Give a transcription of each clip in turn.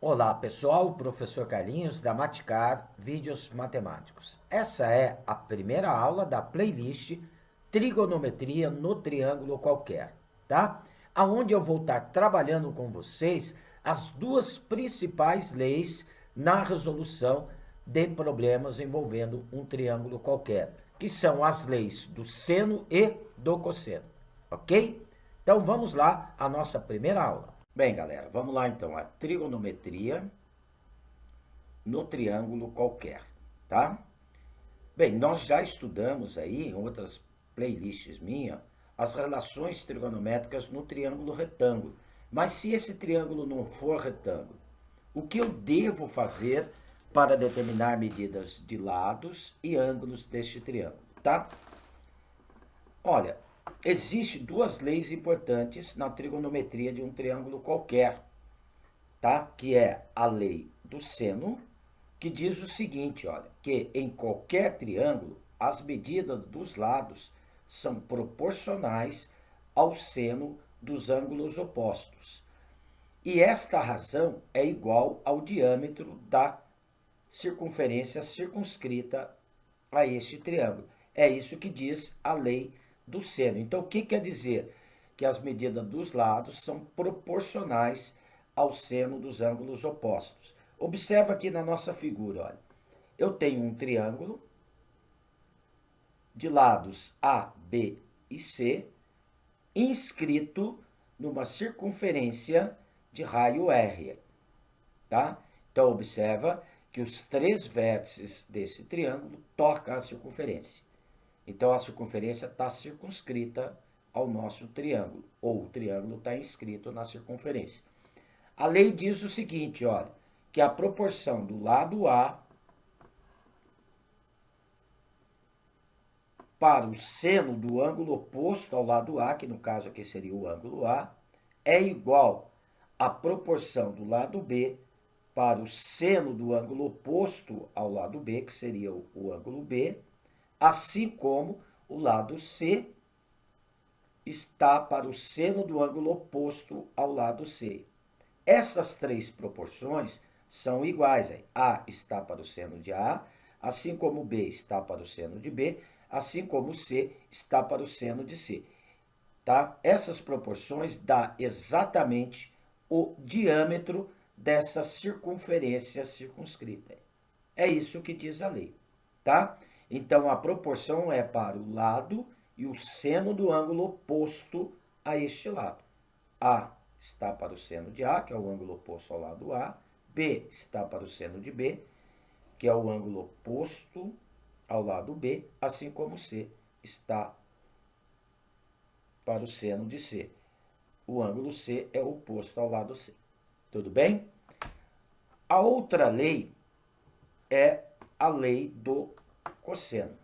Olá pessoal, professor Carlinhos da Maticar Vídeos Matemáticos. Essa é a primeira aula da playlist Trigonometria no Triângulo Qualquer, tá? Aonde eu vou estar trabalhando com vocês as duas principais leis na resolução de problemas envolvendo um triângulo qualquer, que são as leis do seno e do cosseno, ok? Então vamos lá à nossa primeira aula. Bem, galera, vamos lá então, a trigonometria no triângulo qualquer, tá? Bem, nós já estudamos aí, em outras playlists minhas, as relações trigonométricas no triângulo retângulo. Mas se esse triângulo não for retângulo, o que eu devo fazer para determinar medidas de lados e ângulos deste triângulo, tá? Olha, existem duas leis importantes na trigonometria de um triângulo qualquer, tá? Que é a lei do seno, que diz o seguinte, olha, que em qualquer triângulo, as medidas dos lados são proporcionais ao seno dos ângulos opostos. E esta razão é igual ao diâmetro da circunferência circunscrita a este triângulo. É isso que diz a lei do seno. Então, o que quer dizer? Que as medidas dos lados são proporcionais ao seno dos ângulos opostos. Observa aqui na nossa figura, olha. Eu tenho um triângulo de lados A, B e C, inscrito numa circunferência de raio R, tá? Então, observa que os três vértices desse triângulo tocam a circunferência. Então, a circunferência está circunscrita ao nosso triângulo, ou o triângulo está inscrito na circunferência. A lei diz o seguinte, olha, que a proporção do lado A para o seno do ângulo oposto ao lado A, que no caso aqui seria o ângulo A, é igual à proporção do lado B para o seno do ângulo oposto ao lado B, que seria o ângulo B, assim como o lado C está para o seno do ângulo oposto ao lado C. Essas três proporções são iguais. A está para o seno de A, assim como B está para o seno de B, assim como C está para o seno de C. Tá? Essas proporções dão exatamente o diâmetro dessa circunferência circunscrita. É isso que diz a lei, tá? Então, a proporção é para o lado e o seno do ângulo oposto a este lado. A está para o seno de A, que é o ângulo oposto ao lado A. B está para o seno de B, que é o ângulo oposto ao lado B, assim como C está para o seno de C. O ângulo C é oposto ao lado C. Tudo bem? A outra lei é a lei do cosseno.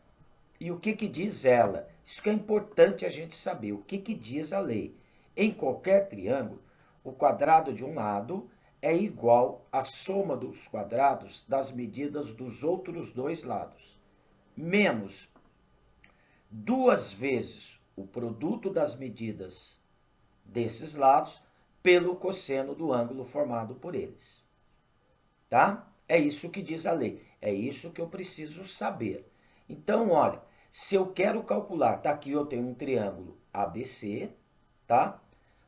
E o que diz ela? Isso que é importante a gente saber. O que diz a lei? Em qualquer triângulo, o quadrado de um lado é igual à soma dos quadrados das medidas dos outros dois lados, menos duas vezes o produto das medidas desses lados pelo cosseno do ângulo formado por eles. Tá? É isso que diz a lei. É isso que eu preciso saber. Então, olha, se eu quero calcular, tá aqui eu tenho um triângulo ABC, tá?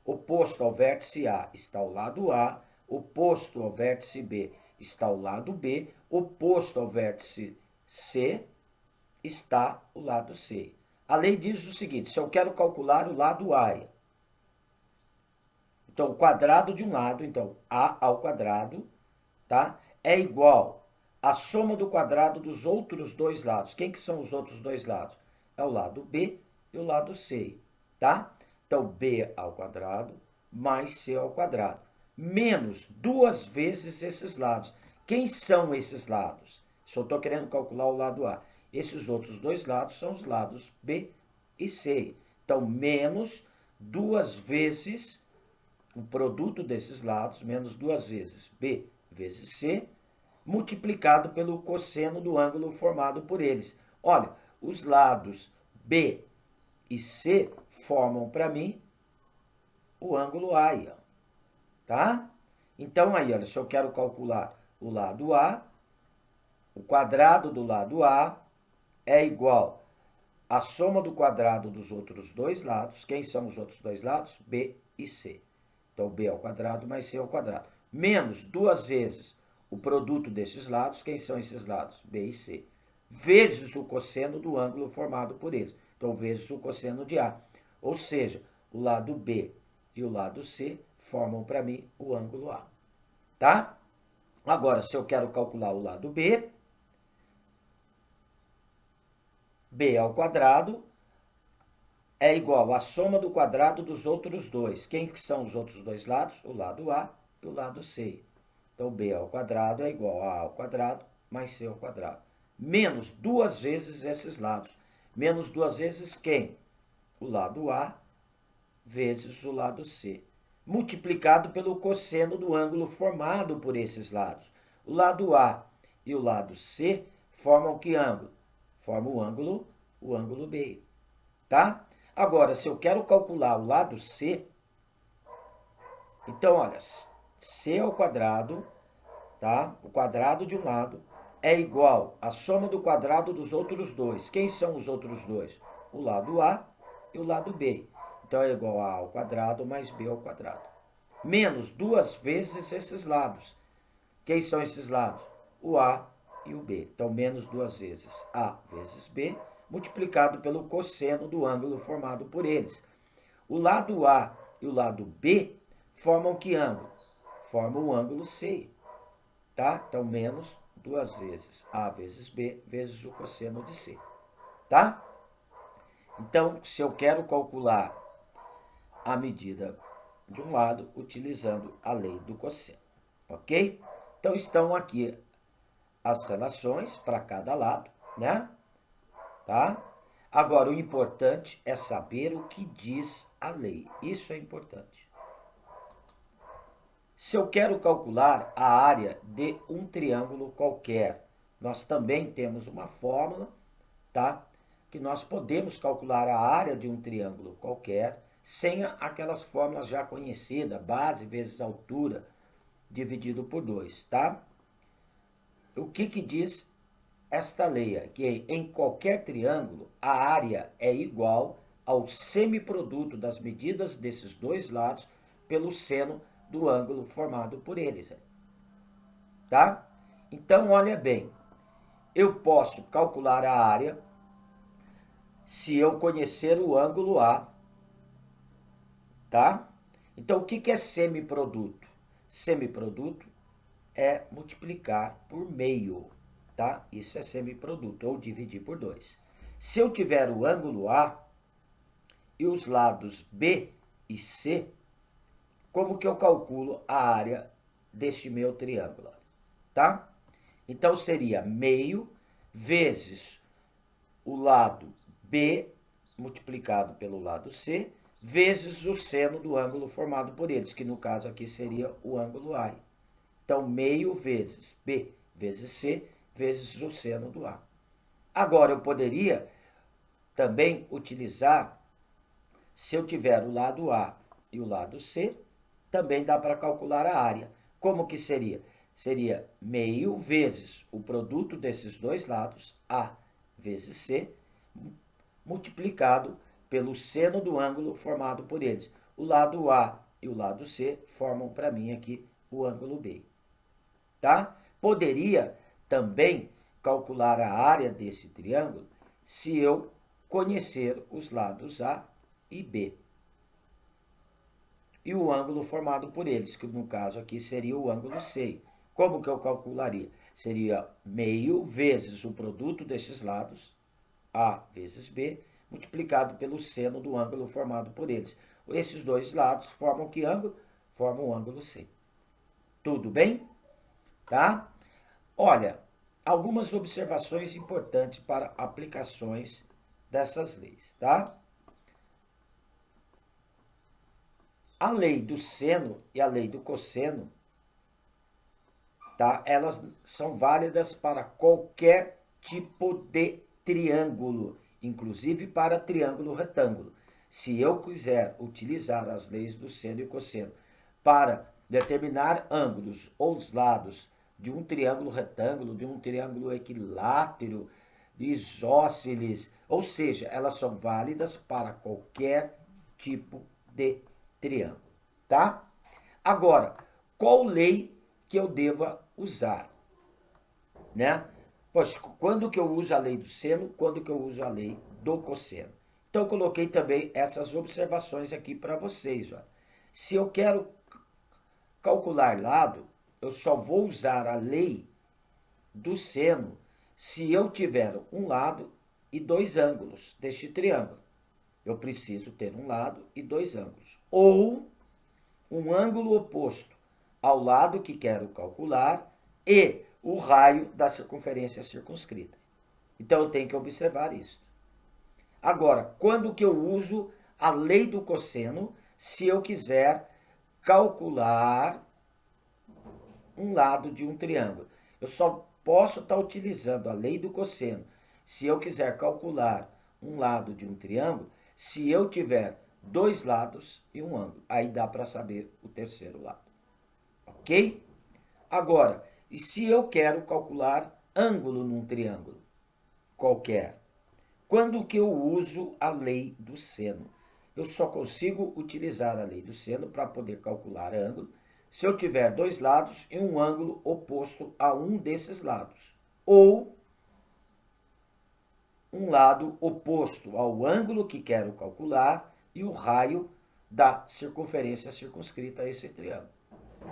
Oposto ao vértice A está o lado A, oposto ao vértice B está o lado B, oposto ao vértice C está o lado C. A lei diz o seguinte, se eu quero calcular o lado A, então o quadrado de um lado, então A ao quadrado, tá? É igual à soma do quadrado dos outros dois lados. Quem que são os outros dois lados? É o lado B e o lado C, tá? Então, B ao quadrado mais C ao quadrado, menos duas vezes esses lados. Quem são esses lados? Se eu estou querendo calcular o lado A. Esses outros dois lados são os lados B e C. Então, menos duas vezes o produto desses lados, menos duas vezes B vezes C, multiplicado pelo cosseno do ângulo formado por eles. Olha, os lados B e C formam para mim o ângulo A, tá? Então, aí, olha, se eu quero calcular o lado A, o quadrado do lado A é igual à soma do quadrado dos outros dois lados. Quem são os outros dois lados? B e C. Então, B ao quadrado mais C ao quadrado. Menos 2 vezes o produto desses lados. Quem são esses lados? B e C. Vezes o cosseno do ângulo formado por eles. Então, vezes o cosseno de A. Ou seja, o lado B e o lado C formam para mim o ângulo A. Tá? Agora, se eu quero calcular o lado B, B ao quadrado é igual à soma do quadrado dos outros dois. Quem que são os outros dois lados? O lado A e o lado C. Então, B ao quadrado é igual a A ao quadrado mais C ao quadrado. Menos 2 vezes esses lados. Menos 2 vezes quem? O lado A vezes o lado C. Multiplicado pelo cosseno do ângulo formado por esses lados. O lado A e o lado C formam que ângulo? Formam o ângulo B. Tá? Agora, se eu quero calcular o lado C, então, olha, C ao quadrado, tá? O quadrado de um lado é igual à soma do quadrado dos outros dois. Quem são os outros dois? O lado A e o lado B. Então, é igual a A ao quadrado mais B ao quadrado. Menos 2 vezes esses lados. Quem são esses lados? O A e o B. Então, menos 2 vezes A vezes B, multiplicado pelo cosseno do ângulo formado por eles. O lado A e o lado B formam que ângulo? Formam o ângulo C. Tá? Então, menos 2 vezes A vezes B vezes o cosseno de C. Tá? Então, se eu quero calcular a medida de um lado, utilizando a lei do cosseno. Ok? Então, estão aqui as relações para cada lado, né? Tá? Agora, o importante é saber o que diz a lei. Isso é importante. Se eu quero calcular a área de um triângulo qualquer, nós também temos uma fórmula, tá? Que nós podemos calcular a área de um triângulo qualquer sem aquelas fórmulas já conhecidas, base vezes altura, dividido por 2, tá? O que diz esta lei? Que em qualquer triângulo, a área é igual ao semiproduto das medidas desses dois lados pelo seno do ângulo formado por eles. Tá? Então, olha bem, eu posso calcular a área se eu conhecer o ângulo A, tá? Então, o que é semiproduto? Semiproduto é multiplicar por meio, tá? Isso é semiproduto, ou dividir por 2. Se eu tiver o ângulo A e os lados B e C, como que eu calculo a área deste meu triângulo, tá? Então, seria meio vezes o lado B multiplicado pelo lado C, vezes o seno do ângulo formado por eles, que no caso aqui seria o ângulo A. Então, meio vezes B vezes C, vezes o seno do A. Agora, eu poderia também utilizar, se eu tiver o lado A e o lado C, também dá para calcular a área. Como que seria? Seria meio vezes o produto desses dois lados, A vezes C, multiplicado pelo seno do ângulo formado por eles. O lado A e o lado C formam para mim aqui o ângulo B. Tá? Poderia também calcular a área desse triângulo se eu conhecer os lados A e B. E o ângulo formado por eles, que no caso aqui seria o ângulo C. Como que eu calcularia? Seria meio vezes o produto desses lados, A vezes B, multiplicado pelo seno do ângulo formado por eles. Esses dois lados formam que ângulo? Formam o ângulo C. Tudo bem? Tá? Olha, algumas observações importantes para aplicações dessas leis, tá? A lei do seno e a lei do cosseno, tá? Elas são válidas para qualquer tipo de triângulo, inclusive para triângulo retângulo. Se eu quiser utilizar as leis do seno e cosseno para determinar ângulos ou os lados de um triângulo retângulo, de um triângulo equilátero, de isósceles, ou seja, elas são válidas para qualquer tipo de triângulo, tá? Agora, qual lei que eu deva usar, né? Pois, quando que eu uso a lei do seno, quando que eu uso a lei do cosseno? Então, eu coloquei também essas observações aqui para vocês, ó. Se eu quero calcular lado, eu só vou usar a lei do seno se eu tiver um lado e dois ângulos deste triângulo. Eu preciso ter um lado e dois ângulos. Ou um ângulo oposto ao lado que quero calcular e o raio da circunferência circunscrita. Então, eu tenho que observar isso. Agora, quando que eu uso a lei do cosseno se eu quiser calcular um lado de um triângulo? Eu só posso estar utilizando a lei do cosseno se eu quiser calcular um lado de um triângulo, se eu tiver dois lados e um ângulo. Aí dá para saber o terceiro lado. Ok? Agora, e se eu quero calcular ângulo num triângulo qualquer? Quando que eu uso a lei do seno? Eu só consigo utilizar a lei do seno para poder calcular ângulo se eu tiver dois lados e um ângulo oposto a um desses lados. Ou um lado oposto ao ângulo que quero calcular e o raio da circunferência circunscrita a esse triângulo.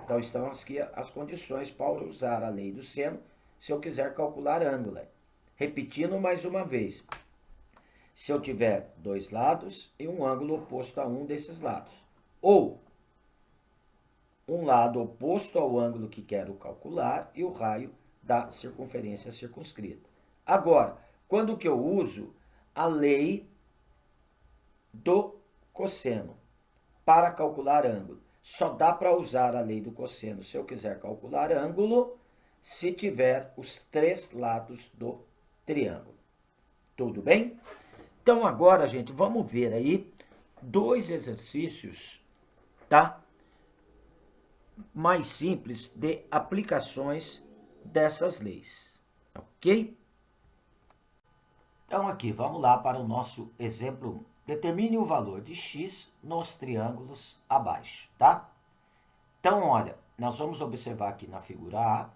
Então, estão aqui as condições para usar a lei do seno se eu quiser calcular ângulo. Repetindo mais uma vez. Se eu tiver dois lados e um ângulo oposto a um desses lados. Ou um lado oposto ao ângulo que quero calcular e o raio da circunferência circunscrita. Agora, quando que eu uso a lei do cosseno para calcular ângulo? Só dá para usar a lei do cosseno se eu quiser calcular ângulo se tiver os três lados do triângulo. Tudo bem? Então, agora, gente, vamos ver aí dois exercícios, tá? Mais simples de aplicações dessas leis, ok? Então, aqui, vamos lá para o nosso exemplo 1. Determine o valor de x nos triângulos abaixo, tá? Então, olha, nós vamos observar aqui na figura A,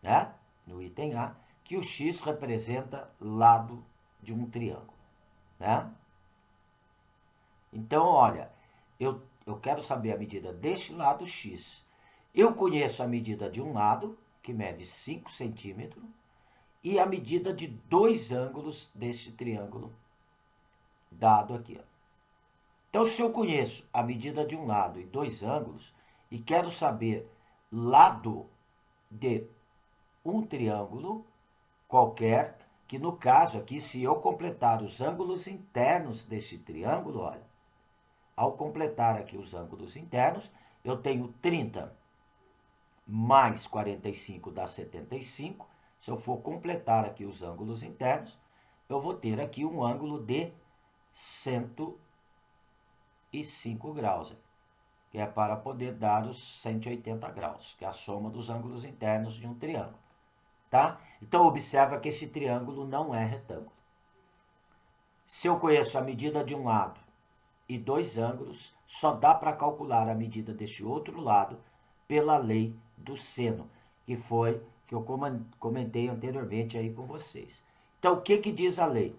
né? No item A, que o x representa lado de um triângulo, né? Então, olha, eu quero saber a medida deste lado x. Eu conheço a medida de um lado, que mede 5 centímetros, e a medida de dois ângulos deste triângulo dado aqui. Ó. Então, se eu conheço a medida de um lado e dois ângulos, e quero saber lado de um triângulo qualquer, que no caso aqui, se eu completar os ângulos internos deste triângulo, olha, ao completar aqui os ângulos internos, eu tenho 30 mais 45 dá 75. Se eu for completar aqui os ângulos internos, eu vou ter aqui um ângulo de 105 graus, que é para poder dar os 180 graus, que é a soma dos ângulos internos de um triângulo. Tá? Então, observa que esse triângulo não é retângulo. Se eu conheço a medida de um lado e dois ângulos, só dá para calcular a medida deste outro lado pela lei do seno, que foi que eu comentei anteriormente aí com vocês. Então, o que diz a lei?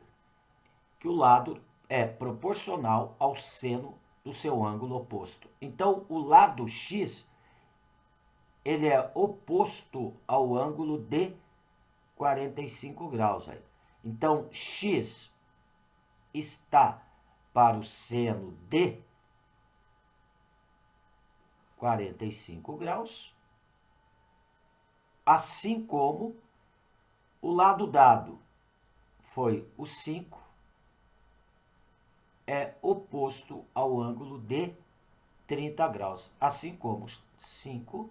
Que o lado é proporcional ao seno do seu ângulo oposto. Então, o lado x, ele é oposto ao ângulo de 45 graus. Aí. Então, x está para o seno de 45 graus, assim como o lado dado foi o 5, é oposto ao ângulo de 30 graus, assim como 5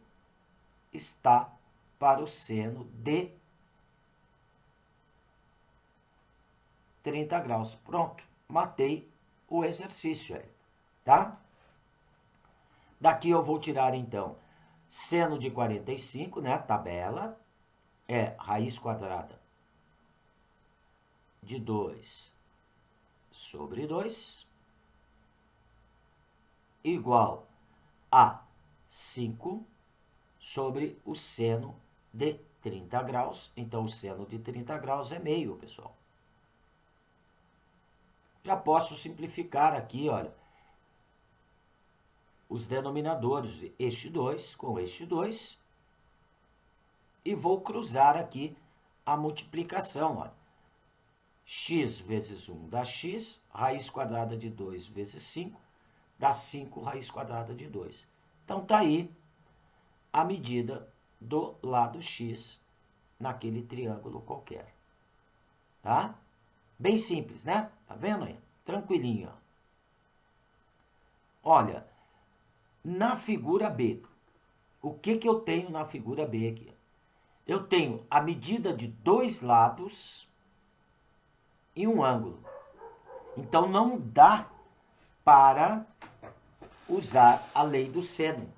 está para o seno de 30 graus. Pronto, matei o exercício aí, tá? Daqui eu vou tirar, então, Seno de 45, né? Tabela, é raiz quadrada de 2 sobre 2 igual a 5 sobre o seno de 30 graus. Então, o seno de 30 graus é meio, pessoal. Já posso simplificar aqui, olha, os denominadores de este 2 com este 2 e vou cruzar aqui a multiplicação, olha. X vezes 1 dá x, raiz quadrada de 2 vezes 5 dá 5 raiz quadrada de 2. Então, tá aí a medida do lado x naquele triângulo qualquer. Tá? Bem simples, né? Tá vendo aí? Tranquilinho. Olha, na figura B, o que eu tenho na figura B aqui? Eu tenho a medida de dois lados e um ângulo. Então, não dá para usar a lei do seno.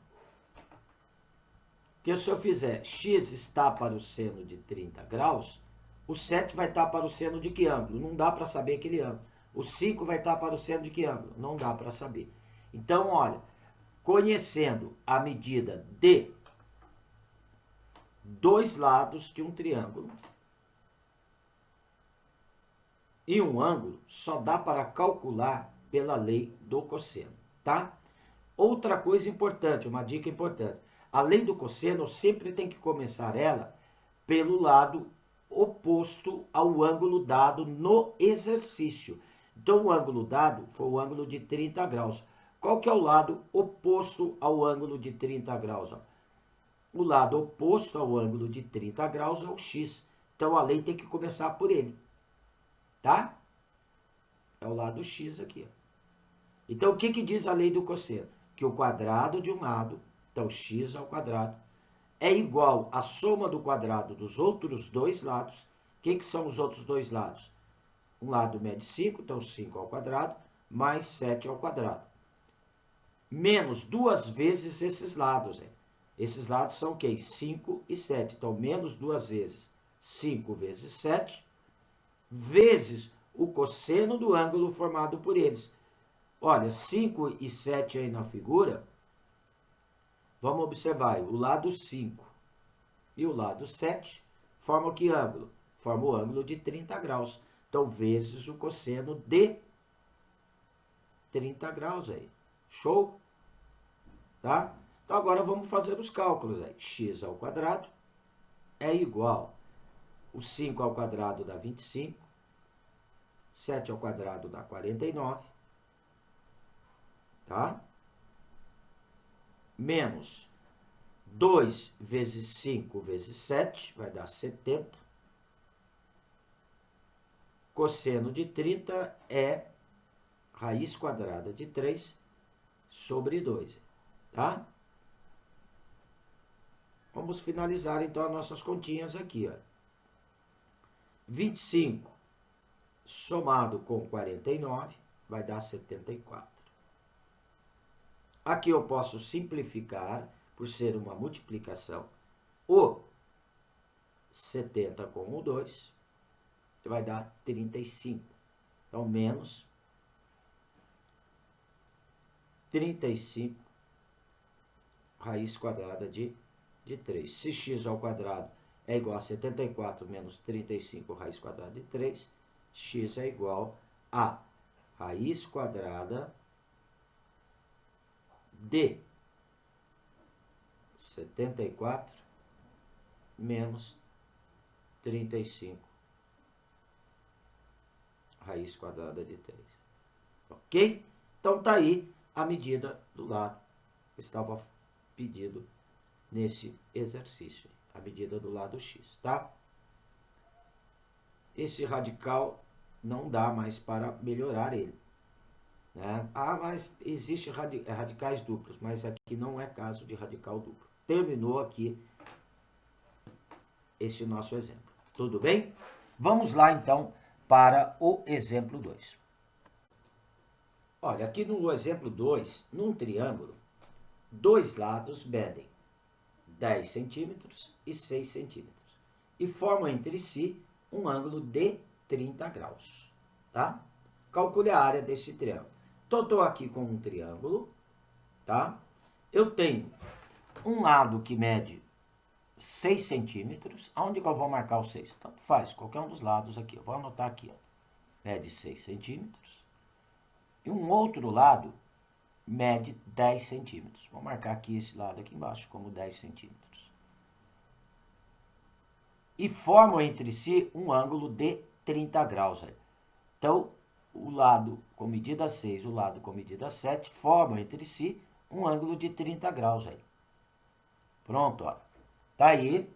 Porque se eu fizer x está para o seno de 30 graus, o 7 vai estar para o seno de que ângulo? Não dá para saber aquele ângulo. O 5 vai estar para o seno de que ângulo? Não dá para saber. Então, olha, conhecendo a medida de dois lados de um triângulo e um ângulo, só dá para calcular pela lei do cosseno, tá? Outra coisa importante, uma dica importante. A lei do cosseno sempre tem que começar ela pelo lado oposto ao ângulo dado no exercício. Então, o ângulo dado foi o ângulo de 30 graus. Qual que é o lado oposto ao ângulo de 30 graus? Ó? O lado oposto ao ângulo de 30 graus é o x. Então, a lei tem que começar por ele. Tá? É o lado x aqui. Ó. Então, o que diz a lei do cosseno? Que o quadrado de um lado, então x ao quadrado, é igual à soma do quadrado dos outros dois lados. O que são os outros dois lados? Um lado mede 5, então 5 ao quadrado, mais 7 ao quadrado. Menos duas vezes esses lados. Hein? Esses lados são o quê? 5 e 7. Então, menos duas vezes 5 vezes 7, vezes o cosseno do ângulo formado por eles. Olha, 5 e 7 aí na figura, vamos observar, o lado 5 e o lado 7 formam que ângulo? Formam o ângulo de 30 graus. Então, vezes o cosseno de 30 graus aí. Show? Tá? Então, agora vamos fazer os cálculos aí. X ao quadrado é igual, o 5 ao quadrado dá 25, 7 ao quadrado dá 49, tá? Menos 2 vezes 5 vezes 7, vai dar 70. Cosseno de 30 é raiz quadrada de 3 sobre 2, tá? Vamos finalizar, então, as nossas continhas aqui, ó. 25 somado com 49 vai dar 74. Aqui eu posso simplificar, por ser uma multiplicação, o 70 com o 2 vai dar 35. Então, menos 35 raiz quadrada de 3. Se x ao quadrado é igual a 74 menos 35 raiz quadrada de 3, x é igual a raiz quadrada de 74 menos 35 raiz quadrada de 3. Ok? Então, tá aí a medida do lado que estava pedido nesse exercício. A medida do lado x, tá? Esse radical não dá mais para melhorar ele. Né? Ah, mas existe radicais duplos, mas aqui não é caso de radical duplo. Terminou aqui esse nosso exemplo. Tudo bem? Vamos lá, então, para o exemplo 2. Olha, aqui no exemplo 2, num triângulo, dois lados medem 10 centímetros e 6 centímetros. E formam entre si um ângulo de 30 graus, tá? Calcule a área deste triângulo. Então, estou aqui com um triângulo, tá? Eu tenho um lado que mede 6 centímetros. Aonde que eu vou marcar o 6? Tanto faz, qualquer um dos lados aqui. Eu vou anotar aqui, ó. Mede 6 centímetros. E um outro lado mede 10 centímetros. Vou marcar aqui esse lado aqui embaixo como 10 centímetros. E formam entre si um ângulo de 30 graus. Aí. Então, o lado com medida 6 e o lado com medida 7 formam entre si um ângulo de 30 graus. Aí. Pronto, ó. Tá aí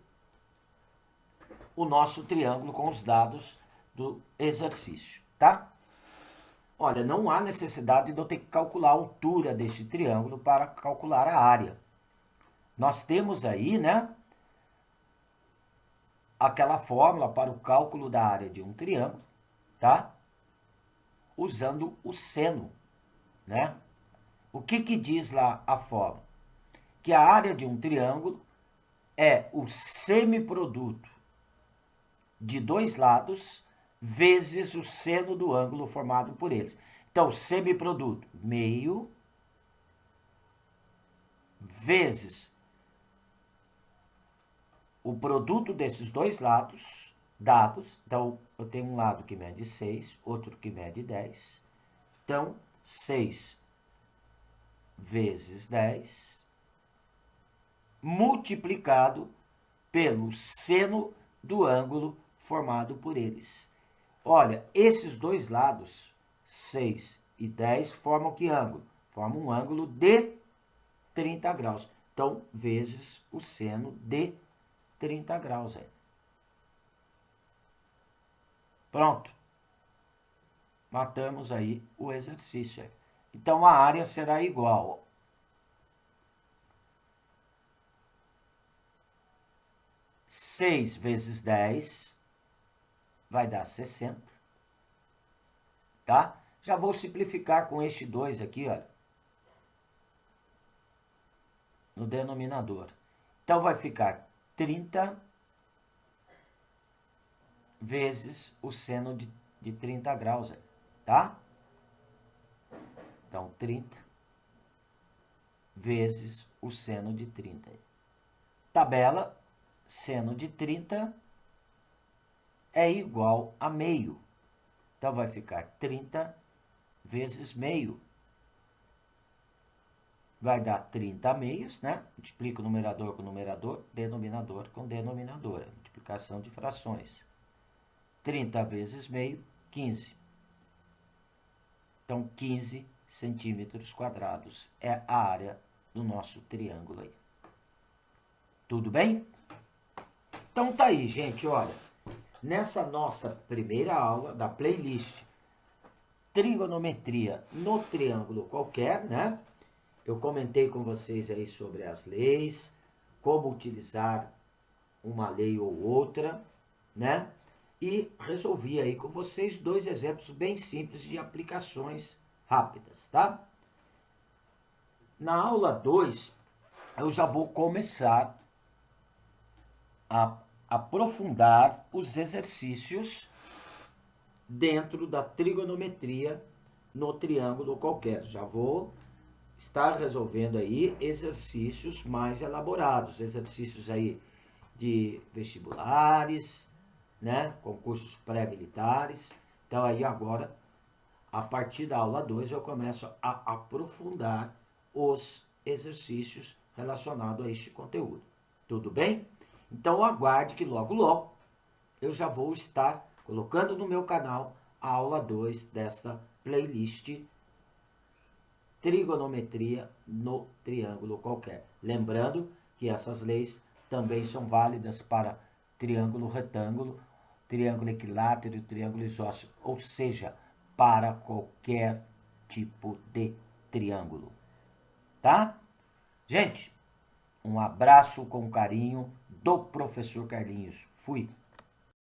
o nosso triângulo com os dados do exercício, tá? Olha, não há necessidade de eu ter que calcular a altura deste triângulo para calcular a área. Nós temos aí, né, aquela fórmula para o cálculo da área de um triângulo, tá? Usando o seno, né? O que diz lá a fórmula? Que a área de um triângulo é o semiproduto de dois lados vezes o seno do ângulo formado por eles. Então, semiproduto, meio, vezes o produto desses dois lados, dados. Então, eu tenho um lado que mede 6, outro que mede 10. Então, 6 vezes 10, multiplicado pelo seno do ângulo formado por eles. Olha, esses dois lados, 6 e 10, formam que ângulo? Formam um ângulo de 30 graus. Então, vezes o seno de 30 graus. Aí. Pronto. Matamos aí o exercício. Aí. Então, a área será igual. 6 vezes 10 vai dar 60. Tá? Já vou simplificar com este 2 aqui, olha. No denominador. Então, vai ficar 30 vezes o seno de 30 graus, tá? Então, 30 vezes o seno de 30. Tabela, seno de 30 é igual a meio. Então, vai ficar 30 vezes meio. Vai dar 30 meios, né? Multiplica o numerador com o numerador, denominador com denominador. Multiplicação de frações. 30 vezes meio, 15. Então, 15 centímetros quadrados é a área do nosso triângulo aí. Tudo bem? Então, tá aí, gente, olha. Nessa nossa primeira aula da playlist Trigonometria no Triângulo Qualquer, né? Eu comentei com vocês aí sobre as leis, como utilizar uma lei ou outra, né? E resolvi aí com vocês 2 exemplos bem simples de aplicações rápidas, tá? Na aula 2, eu já vou começar a aprofundar os exercícios dentro da trigonometria no triângulo qualquer. Já vou estar resolvendo aí exercícios mais elaborados, exercícios aí de vestibulares, né, concursos pré-militares. Então aí agora, a partir da aula 2, eu começo a aprofundar os exercícios relacionados a este conteúdo. Tudo bem? Então aguarde que logo logo eu já vou estar colocando no meu canal a aula 2 desta playlist Trigonometria no Triângulo Qualquer. Lembrando que essas leis também são válidas para triângulo retângulo, triângulo equilátero, triângulo isósceles, ou seja, para qualquer tipo de triângulo. Tá? Gente, um abraço com carinho do professor Carlinhos. Fui!